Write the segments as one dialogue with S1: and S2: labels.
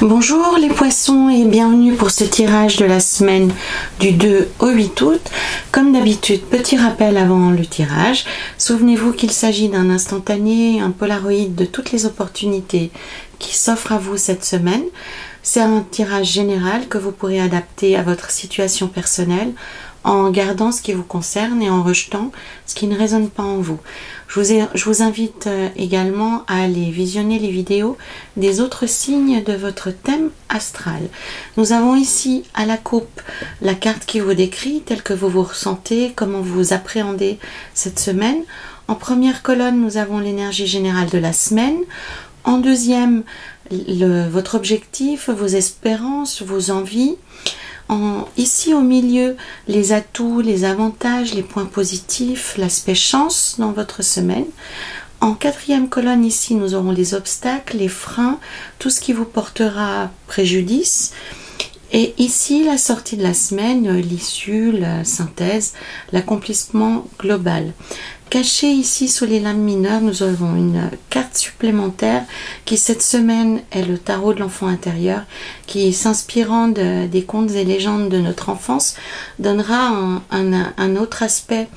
S1: Bonjour les poissons et bienvenue pour ce tirage de la semaine du 2 au 8 août. Comme d'habitude, petit rappel avant le tirage. Souvenez-vous qu'il s'agit d'un instantané, un polaroid de toutes les opportunités qui s'offrent à vous cette semaine. C'est un tirage général que vous pourrez adapter à votre situation personnelle en gardant ce qui vous concerne et en rejetant ce qui ne résonne pas en vous. Je vous invite également à aller visionner les vidéos des autres signes de votre thème astral. Nous avons ici à la coupe la carte qui vous décrit telle que vous vous ressentez, comment vous appréhendez cette semaine. En première colonne, nous avons l'énergie générale de la semaine. En deuxième, votre objectif, vos espérances, vos envies. Ici au milieu, les atouts, les avantages, les points positifs, l'aspect chance dans votre semaine. En quatrième colonne ici, nous aurons les obstacles, les freins, tout ce qui vous portera préjudice. Et ici, la sortie de la semaine, l'issue, la synthèse, l'accomplissement global. Caché ici sous les lames mineures, nous avons une carte supplémentaire qui cette semaine est le tarot de l'enfant intérieur qui, s'inspirant des contes et légendes de notre enfance, donnera un autre aspect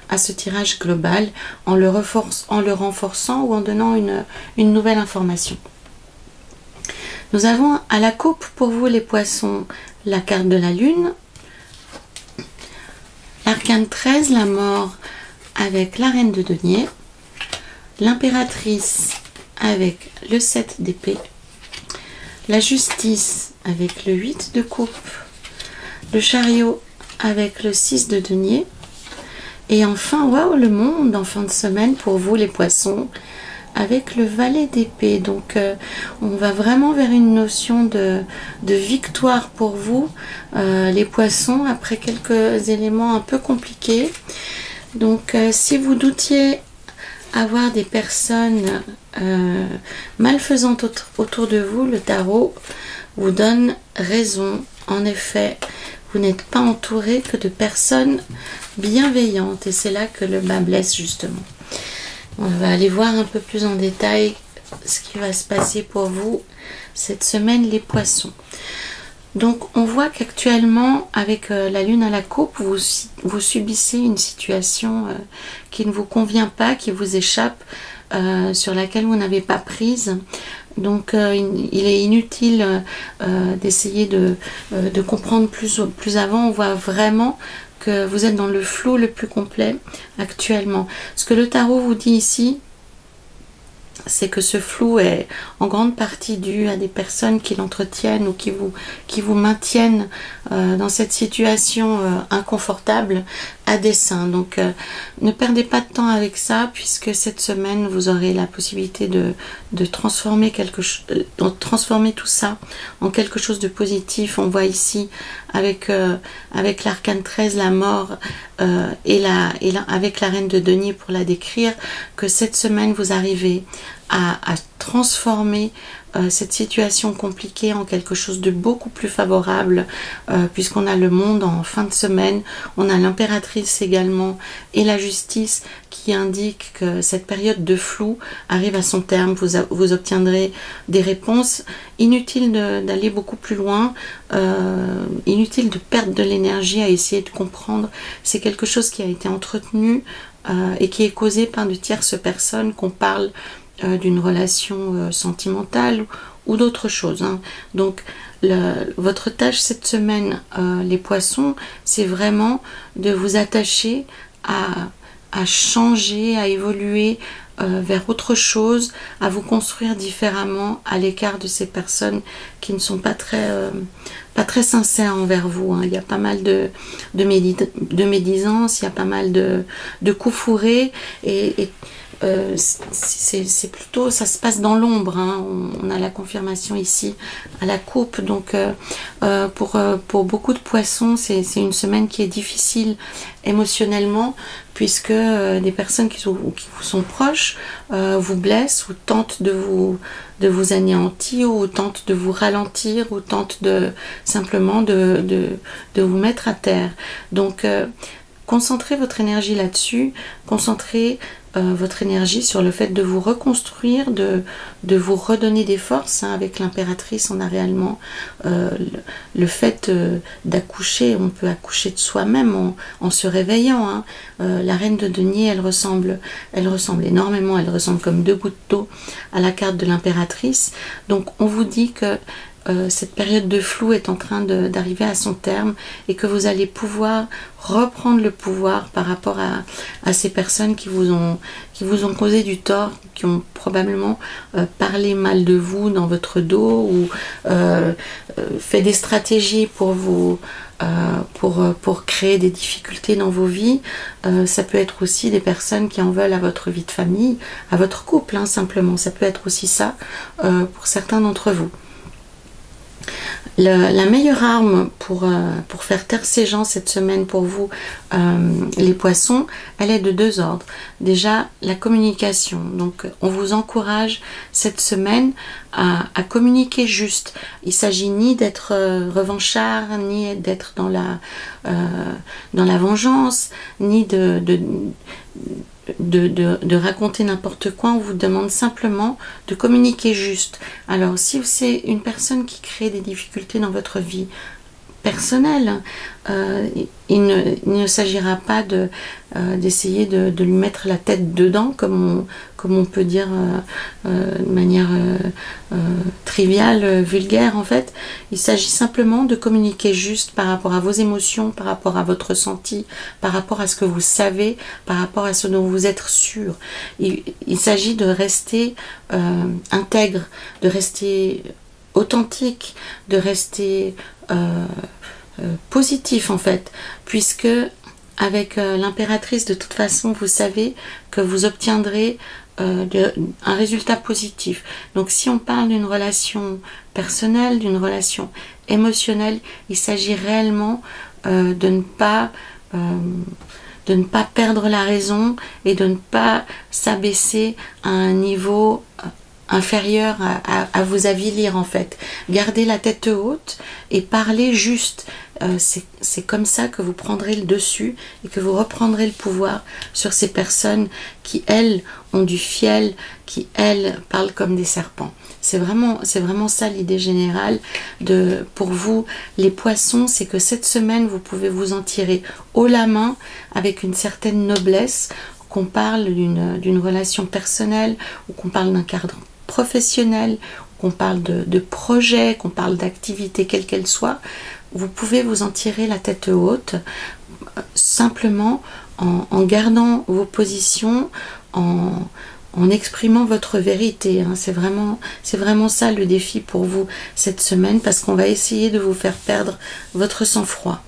S1: à ce tirage global en le renforçant ou en donnant une nouvelle information. Nous avons à la coupe pour vous les poissons la carte de la lune, l'arcane 13, la mort avec la reine de denier, l'impératrice avec le 7 d'épée, la justice avec le 8 de coupe, le chariot avec le 6 de denier, et enfin, waouh, le monde en fin de semaine pour vous les poissons, avec le valet d'épée. Donc on va vraiment vers une notion de victoire pour vous les poissons après quelques éléments un peu compliqués. Donc si vous doutiez avoir des personnes malfaisantes autour de vous, le tarot vous donne raison. En effet, vous n'êtes pas entouré que de personnes bienveillantes et c'est là que le bas blesse justement. On va aller voir un peu plus en détail ce qui va se passer pour vous cette semaine les poissons. Donc on voit qu'actuellement avec la lune à la coupe, vous subissez une situation qui ne vous convient pas, qui vous échappe, sur laquelle vous n'avez pas prise. Donc il est inutile d'essayer de comprendre plus avant. On voit vraiment que vous êtes dans le flou le plus complet actuellement. Ce que le tarot vous dit ici, c'est que ce flou est en grande partie dû à des personnes qui l'entretiennent ou qui vous maintiennent dans cette situation inconfortable à dessein. Donc ne perdez pas de temps avec ça puisque cette semaine vous aurez la possibilité de transformer transformer tout ça en quelque chose de positif. On voit ici avec l'arcane 13 la mort avec la reine de denier pour la décrire, que cette semaine vous arrivez à transformer cette situation compliquée en quelque chose de beaucoup plus favorable, puisqu'on a le monde en fin de semaine, on a l'impératrice également et la justice qui indique que cette période de flou arrive à son terme. Vous obtiendrez des réponses. Inutile d'aller beaucoup plus loin, inutile de perdre de l'énergie à essayer de comprendre. C'est quelque chose qui a été entretenu et qui est causé par de tierces personnes, qu'on parle d'une relation sentimentale ou d'autre chose. Donc votre tâche cette semaine, les poissons, c'est vraiment de vous attacher à changer, à évoluer vers autre chose, à vous construire différemment à l'écart de ces personnes qui ne sont pas très sincères envers vous. Il y a pas mal de médisance, il y a pas mal de coups fourrés et c'est plutôt, ça se passe dans l'ombre. On a la confirmation ici à la coupe. Donc pour beaucoup de poissons, c'est une semaine qui est difficile émotionnellement, puisque des personnes qui vous sont proches vous blessent ou tentent de vous anéantir, ou tentent de vous ralentir, ou tentent simplement de vous mettre à terre. Donc concentrez votre énergie là-dessus, concentrez votre énergie sur le fait de vous reconstruire, de vous redonner des forces. Avec l'impératrice, on a réellement le fait d'accoucher. On peut accoucher de soi-même en se réveillant. La reine de denier, elle ressemble énormément, elle ressemble comme deux gouttes d'eau à la carte de l'impératrice. Donc on vous dit que cette période de flou est en train d'arriver à son terme et que vous allez pouvoir reprendre le pouvoir par rapport à ces personnes qui vous ont causé du tort, qui ont probablement parlé mal de vous dans votre dos ou fait des stratégies pour vous pour créer des difficultés dans vos vies. Ça peut être aussi des personnes qui en veulent à votre vie de famille, à votre couple, simplement. Ça peut être aussi ça pour certains d'entre vous. La meilleure arme pour faire taire ces gens cette semaine pour vous, les poissons, elle est de deux ordres. Déjà, la communication. Donc, on vous encourage cette semaine à communiquer juste. Il ne s'agit ni d'être revanchard, ni d'être dans la vengeance, ni de raconter n'importe quoi. On vous demande simplement de communiquer juste. Alors si c'est une personne qui crée des difficultés dans votre vie personnelle, il ne s'agira pas d'essayer de lui mettre la tête dedans, comme on peut dire de manière triviale, vulgaire en fait. Il s'agit simplement de communiquer juste par rapport à vos émotions, par rapport à votre ressenti, par rapport à ce que vous savez, par rapport à ce dont vous êtes sûr. Il s'agit de rester intègre, de rester authentique, de rester positif en fait, puisque avec l'impératrice, de toute façon, vous savez que vous obtiendrez un résultat positif. Donc si on parle d'une relation personnelle, d'une relation émotionnelle, il s'agit réellement de ne pas perdre la raison et de ne pas s'abaisser à un niveau inférieur à vous avilir en fait. Gardez la tête haute et parlez juste. C'est comme ça que vous prendrez le dessus et que vous reprendrez le pouvoir sur ces personnes qui, elles, ont du fiel, qui, elles, parlent comme des serpents. C'est vraiment ça l'idée générale pour vous, les poissons, c'est que cette semaine, vous pouvez vous en tirer haut la main avec une certaine noblesse, qu'on parle d'une relation personnelle ou qu'on parle d'un cadre professionnel, qu'on parle de projet, qu'on parle d'activité quelle qu'elle soit. Vous pouvez vous en tirer la tête haute simplement en gardant vos positions, en exprimant votre vérité. C'est vraiment ça le défi pour vous cette semaine, parce qu'on va essayer de vous faire perdre votre sang-froid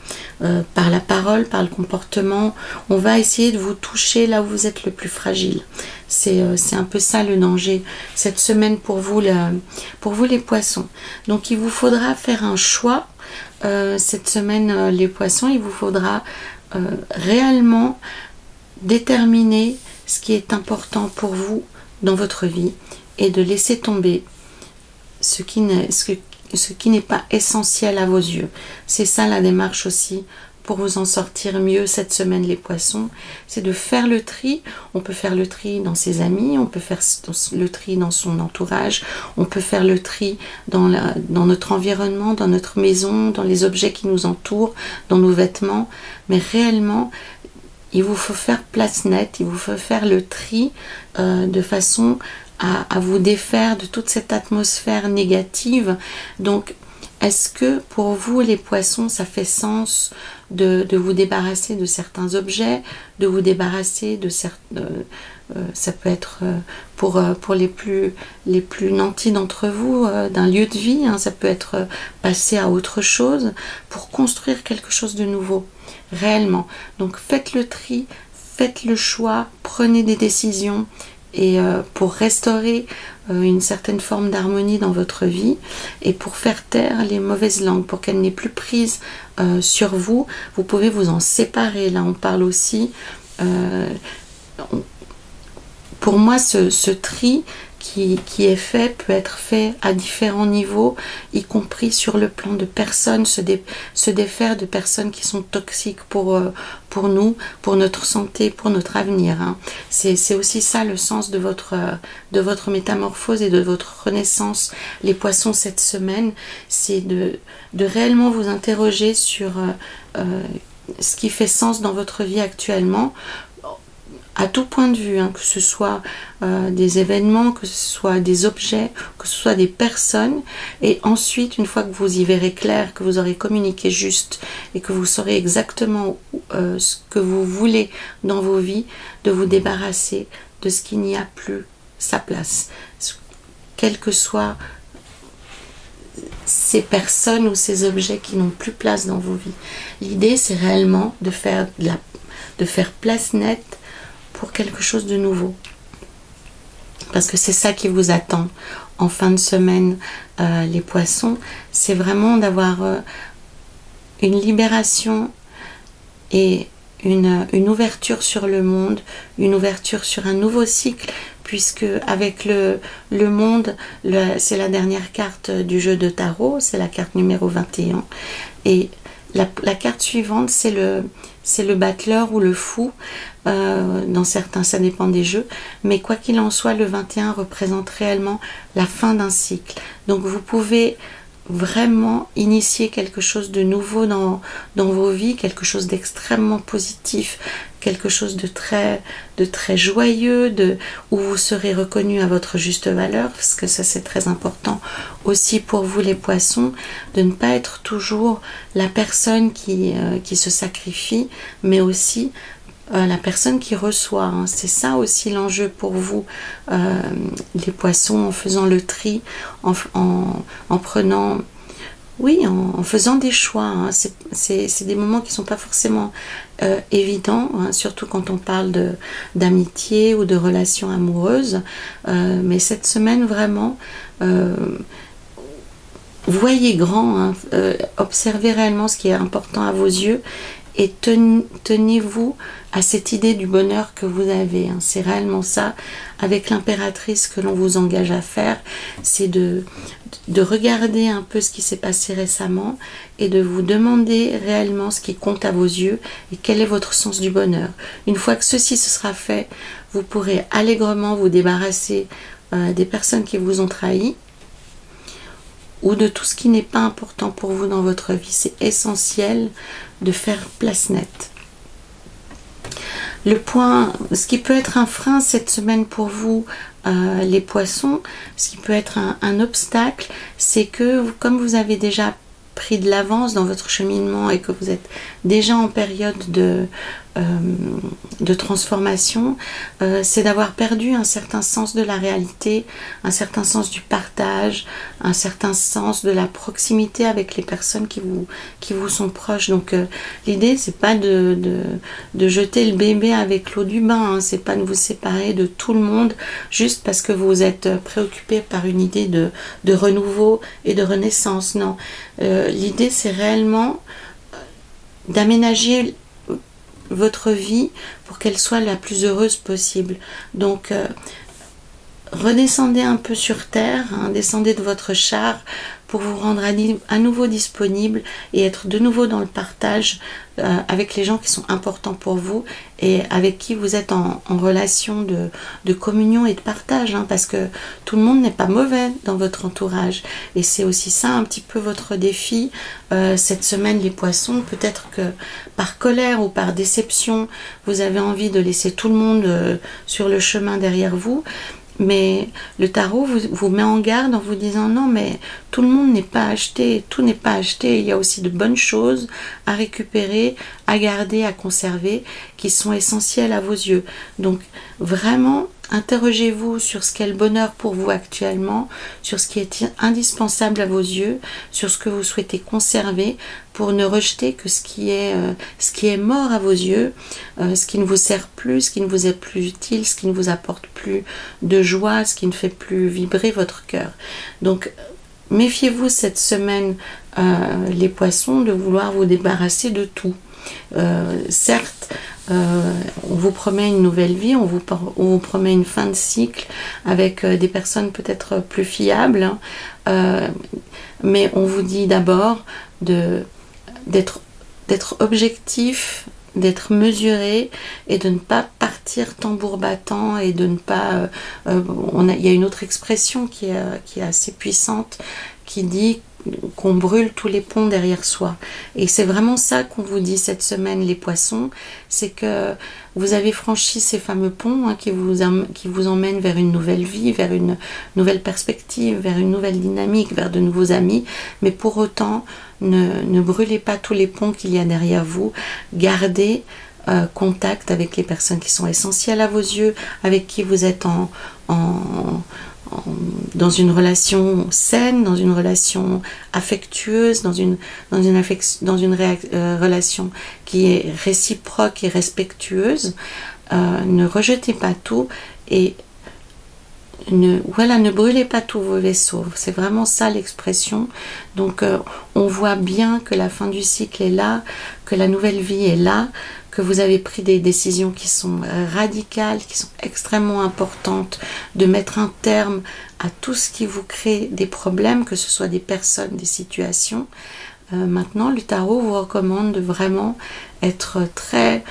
S1: par la parole, par le comportement. On va essayer de vous toucher là où vous êtes le plus fragile. C'est un peu ça le danger cette semaine pour vous les poissons. Donc il vous faudra faire un choix cette semaine, les poissons. Il vous faudra réellement déterminer ce qui est important pour vous dans votre vie et de laisser tomber ce qui n'est pas essentiel à vos yeux. C'est ça la démarche aussi pour vous en sortir mieux cette semaine, les poissons. C'est de faire le tri. On peut faire le tri dans ses amis, on peut faire le tri dans son entourage, on peut faire le tri dans notre environnement, dans notre maison, dans les objets qui nous entourent, dans nos vêtements. Mais réellement, il vous faut faire place nette, il vous faut faire le tri de façon à vous défaire de toute cette atmosphère négative. Donc, est-ce que pour vous, les poissons, ça fait sens de vous débarrasser de certains objets, de vous débarrasser de certains... ça peut être pour les plus nantis d'entre vous d'un lieu de vie, ça peut être passer à autre chose pour construire quelque chose de nouveau, réellement. Donc faites le tri, faites le choix, prenez des décisions et pour restaurer une certaine forme d'harmonie dans votre vie et pour faire taire les mauvaises langues, pour qu'elles n'aient plus prise sur vous. Vous pouvez vous en séparer. Là, on parle aussi... pour moi, ce tri qui est fait peut être fait à différents niveaux, y compris sur le plan de personnes, se défaire de personnes qui sont toxiques pour nous, pour notre santé, pour notre avenir. Hein. C'est aussi ça le sens de votre métamorphose et de votre renaissance. Les poissons, cette semaine, c'est de réellement vous interroger sur ce qui fait sens dans votre vie actuellement, à tout point de vue, hein, que ce soit des événements, que ce soit des objets, que ce soit des personnes. Et ensuite, une fois que vous y verrez clair, que vous aurez communiqué juste et que vous saurez exactement ce que vous voulez dans vos vies, de vous débarrasser de ce qui n'y a plus sa place. Quels que soient ces personnes ou ces objets qui n'ont plus place dans vos vies. L'idée, c'est réellement de faire place nette pour quelque chose de nouveau. Parce que c'est ça qui vous attend en fin de semaine, les poissons. C'est vraiment d'avoir une libération et une ouverture sur le monde, une ouverture sur un nouveau cycle, puisque avec le monde, c'est la dernière carte du jeu de tarot, c'est la carte numéro 21. Et la carte suivante, c'est le battleur ou le fou. Dans certains, ça dépend des jeux, mais quoi qu'il en soit, le 21 représente réellement la fin d'un cycle. Donc vous pouvez vraiment initier quelque chose de nouveau dans vos vies, quelque chose d'extrêmement positif, quelque chose de très joyeux, où vous serez reconnu à votre juste valeur, parce que ça c'est très important aussi pour vous les poissons, de ne pas être toujours la personne qui se sacrifie, mais aussi la personne qui reçoit. Hein. C'est ça aussi l'enjeu pour vous, les poissons, en faisant le tri, en prenant, oui, en faisant des choix. Hein. C'est des moments qui ne sont pas forcément évidents, hein, surtout quand on parle d'amitié ou de relations amoureuses. Mais cette semaine, vraiment, voyez grand, hein, observez réellement ce qui est important à vos yeux et tenez-vous à cette idée du bonheur que vous avez. Hein. C'est réellement ça, avec l'impératrice, que l'on vous engage à faire, c'est de regarder un peu ce qui s'est passé récemment et de vous demander réellement ce qui compte à vos yeux et quel est votre sens du bonheur. Une fois que ceci se sera fait, vous pourrez allègrement vous débarrasser des personnes qui vous ont trahi ou de tout ce qui n'est pas important pour vous dans votre vie. C'est essentiel de faire place nette. Le point, ce qui peut être un frein cette semaine pour vous, les poissons, ce qui peut être un obstacle, c'est que comme vous avez déjà pris de l'avance dans votre cheminement et que vous êtes déjà en période de transformation, c'est d'avoir perdu un certain sens de la réalité, un certain sens du partage, un certain sens de la proximité avec les personnes qui vous sont proches. Donc l'idée, c'est pas de jeter le bébé avec l'eau du bain, hein. C'est pas de vous séparer de tout le monde juste parce que vous êtes préoccupé par une idée de renouveau et de renaissance. Non, l'idée, c'est réellement d'aménager votre vie pour qu'elle soit la plus heureuse possible. Donc redescendez un peu sur terre, hein, descendez de votre char pour vous rendre à nouveau disponible et être de nouveau dans le partage avec les gens qui sont importants pour vous et avec qui vous êtes en relation de communion et de partage, hein, parce que tout le monde n'est pas mauvais dans votre entourage et c'est aussi ça un petit peu votre défi cette semaine, les poissons. Peut-être que par colère ou par déception vous avez envie de laisser tout le monde sur le chemin derrière vous. Mais le tarot vous met en garde en vous disant non, mais tout le monde n'est pas acheté, tout n'est pas acheté, il y a aussi de bonnes choses à récupérer, à garder, à conserver, qui sont essentielles à vos yeux. Donc vraiment, interrogez-vous sur ce qu'est le bonheur pour vous actuellement, sur ce qui est indispensable à vos yeux, sur ce que vous souhaitez conserver pour ne rejeter que ce qui est mort à vos yeux, ce qui ne vous sert plus, ce qui ne vous est plus utile, ce qui ne vous apporte plus de joie, ce qui ne fait plus vibrer votre cœur. Donc méfiez-vous cette semaine, les poissons, de vouloir vous débarrasser de tout. Certes, on vous promet une nouvelle vie, on vous promet une fin de cycle avec des personnes peut-être plus fiables, mais on vous dit d'abord d'être objectif, d'être mesuré et de ne pas partir tambour battant et de ne pas... il y a une autre expression qui est assez puissante qui dit qu'on brûle tous les ponts derrière soi. Et c'est vraiment ça qu'on vous dit cette semaine, les poissons, c'est que vous avez franchi ces fameux ponts qui vous emmènent vers une nouvelle vie, vers une nouvelle perspective, vers une nouvelle dynamique, vers de nouveaux amis, mais pour autant, ne brûlez pas tous les ponts qu'il y a derrière vous, gardez contact avec les personnes qui sont essentielles à vos yeux, avec qui vous êtes dans une relation saine, dans une relation affectueuse, dans une relation qui est réciproque et respectueuse. Ne rejetez pas tout et ne brûlez pas tous vos vaisseaux. C'est vraiment ça l'expression. Donc on voit bien que la fin du cycle est là, que la nouvelle vie est là, que vous avez pris des décisions qui sont radicales, qui sont extrêmement importantes, de mettre un terme à tout ce qui vous crée des problèmes, que ce soit des personnes, des situations. Maintenant, le tarot vous recommande de vraiment être très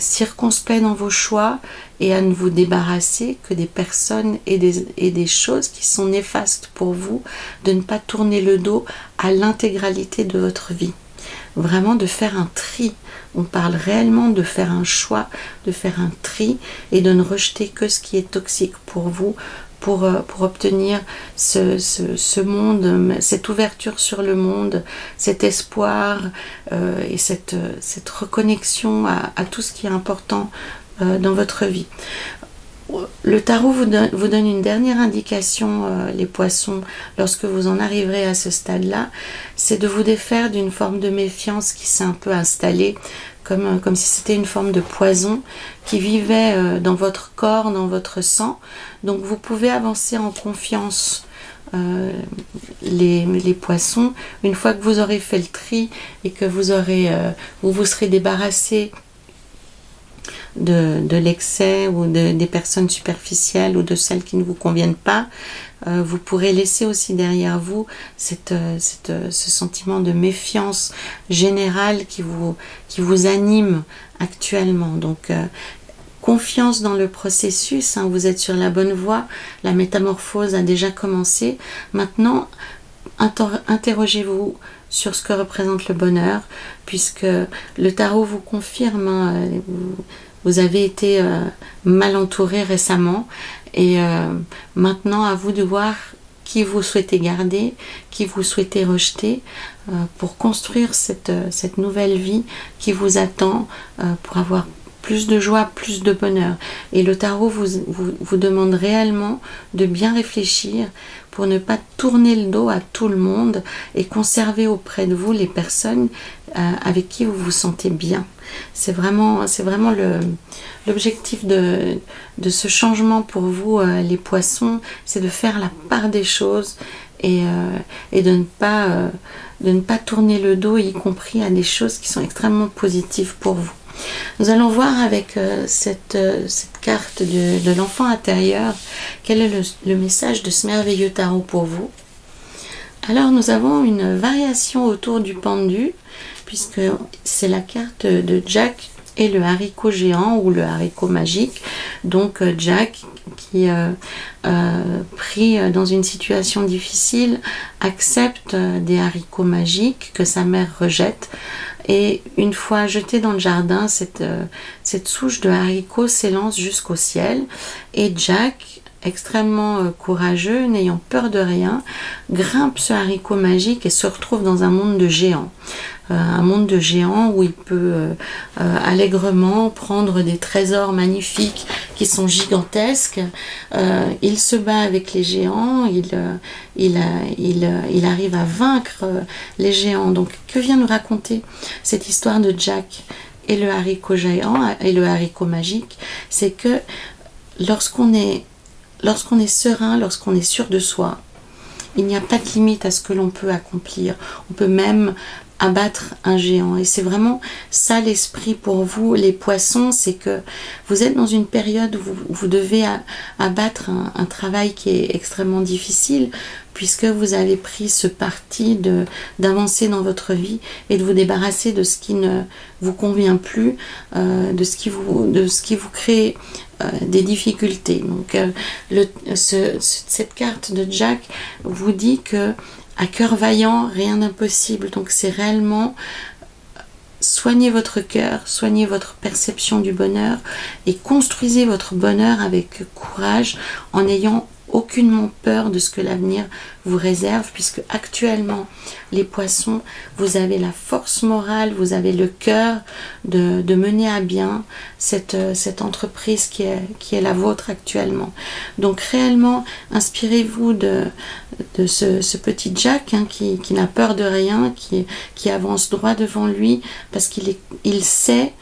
S1: circonspect dans vos choix et à ne vous débarrasser que des personnes et des choses qui sont néfastes pour vous, de ne pas tourner le dos à l'intégralité de votre vie. Vraiment de faire un tri. On parle réellement de faire un choix, de faire un tri et de ne rejeter que ce qui est toxique pour vous, pour obtenir ce monde, cette ouverture sur le monde, cet espoir et cette reconnexion à tout ce qui est important dans votre vie. Le tarot vous donne une dernière indication, les poissons, lorsque vous en arriverez à ce stade-là, c'est de vous défaire d'une forme de méfiance qui s'est un peu installée, comme si c'était une forme de poison qui vivait dans votre corps, dans votre sang. Donc vous pouvez avancer en confiance, les poissons, une fois que vous aurez fait le tri et que vous vous serez débarrassé de l'excès ou des personnes superficielles ou de celles qui ne vous conviennent pas, vous pourrez laisser aussi derrière vous ce sentiment de méfiance générale qui vous anime actuellement. Donc confiance dans le processus, vous êtes sur la bonne voie, la métamorphose a déjà commencé. Maintenant, interrogez-vous sur ce que représente le bonheur, puisque le tarot vous confirme, vous avez été mal entouré récemment et maintenant à vous de voir qui vous souhaitez garder, qui vous souhaitez rejeter pour construire cette nouvelle vie qui vous attend pour avoir plus de joie, plus de bonheur. Et le tarot vous demande réellement de bien réfléchir pour ne pas tourner le dos à tout le monde et conserver auprès de vous les personnes avec qui vous vous sentez bien. C'est vraiment l'objectif de ce changement pour vous, les poissons, c'est de faire la part des choses et de ne pas tourner le dos, y compris à des choses qui sont extrêmement positives pour vous. Nous allons voir avec cette carte de l'enfant intérieur quel est le message de ce merveilleux tarot pour vous. Alors nous avons une variation autour du pendu, puisque c'est la carte de Jack et le haricot géant ou le haricot magique. Donc Jack qui pris dans une situation difficile accepte des haricots magiques que sa mère rejette. Et une fois jeté dans le jardin, cette souche de haricots s'élance jusqu'au ciel. Et Jack, extrêmement courageux, n'ayant peur de rien, grimpe ce haricot magique et se retrouve dans un monde de géants. Un monde de géants où il peut allègrement prendre des trésors magnifiques qui sont gigantesques. Il se bat avec les géants, il arrive à vaincre les géants. Donc que vient nous raconter cette histoire de Jack et le haricot géant et le haricot magique? C'est que lorsqu'on est serein, lorsqu'on est sûr de soi, il n'y a pas de limite à ce que l'on peut accomplir. On peut même abattre un géant. Et c'est vraiment ça l'esprit pour vous, les poissons, c'est que vous êtes dans une période où vous devez abattre un travail qui est extrêmement difficile, puisque vous avez pris ce parti d'avancer dans votre vie et de vous débarrasser de ce qui ne vous convient plus, de ce qui vous crée des difficultés. Donc cette carte de Jack vous dit que à cœur vaillant, rien d'impossible. Donc c'est réellement soignez votre cœur, soignez votre perception du bonheur et construisez votre bonheur avec courage en n'ayant aucunement peur de ce que l'avenir vous réserve, puisque actuellement les poissons, vous avez la force morale, vous avez le cœur de mener à bien cette entreprise qui est la vôtre actuellement. Donc réellement inspirez-vous de ce petit Jack qui n'a peur de rien, qui avance droit devant lui, parce qu'il sait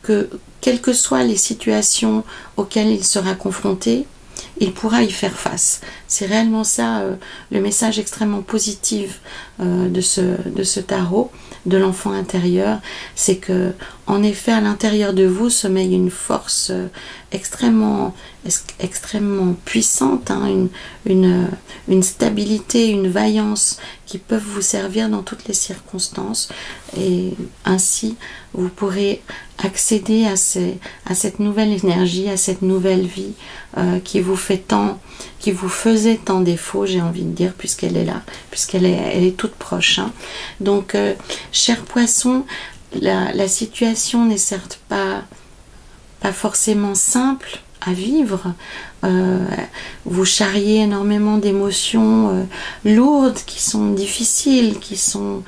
S1: que quelles que soient les situations auxquelles il sera confronté, il pourra y faire face. C'est réellement ça le message extrêmement positif de ce tarot, de l'enfant intérieur. C'est que, en effet, à l'intérieur de vous sommeille une force extrêmement puissante, une stabilité, une vaillance qui peuvent vous servir dans toutes les circonstances. Et ainsi, vous pourrez accéder à cette nouvelle énergie, à cette nouvelle vie qui vous faisait tant défaut, j'ai envie de dire, puisqu'elle est là, puisqu'elle est toute proche. Donc, chers poissons, la situation n'est certes pas forcément simple à vivre. Vous charriez énormément d'émotions lourdes, qui sont difficiles, qui sont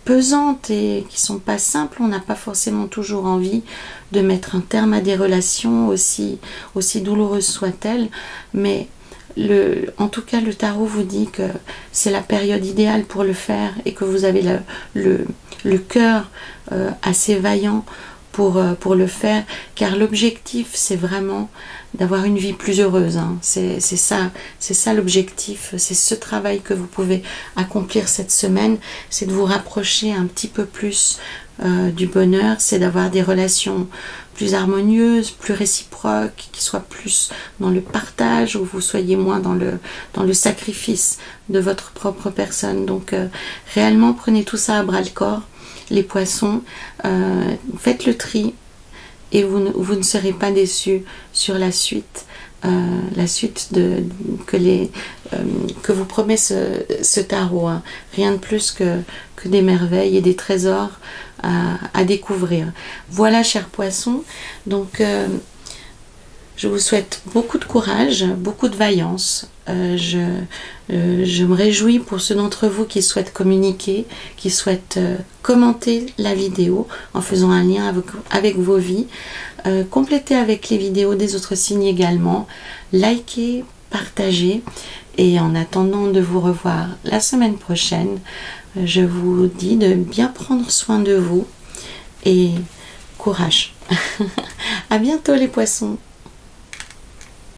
S1: pesantes et qui sont pas simples. On n'a pas forcément toujours envie de mettre un terme à des relations aussi douloureuses soient-elles, mais en tout cas le tarot vous dit que c'est la période idéale pour le faire et que vous avez le cœur assez vaillant pour le faire, car l'objectif c'est vraiment d'avoir une vie plus heureuse. C'est ça l'objectif, c'est ce travail que vous pouvez accomplir cette semaine, c'est de vous rapprocher un petit peu plus du bonheur, c'est d'avoir des relations plus harmonieuses, plus réciproques, qui soient plus dans le partage, où vous soyez moins dans le sacrifice de votre propre personne. Donc réellement prenez tout ça à bras le corps, les poissons, faites le tri et vous ne serez pas déçus sur la suite que vous promet ce tarot. Rien de plus que des merveilles et des trésors à découvrir. Voilà, chers poissons, donc je vous souhaite beaucoup de courage, beaucoup de vaillance. Je me réjouis pour ceux d'entre vous qui souhaitent communiquer, qui souhaitent commenter la vidéo en faisant un lien avec vos vies. Complétez avec les vidéos des autres signes également. Likez, partagez. Et en attendant de vous revoir la semaine prochaine, je vous dis de bien prendre soin de vous et courage. À bientôt les poissons.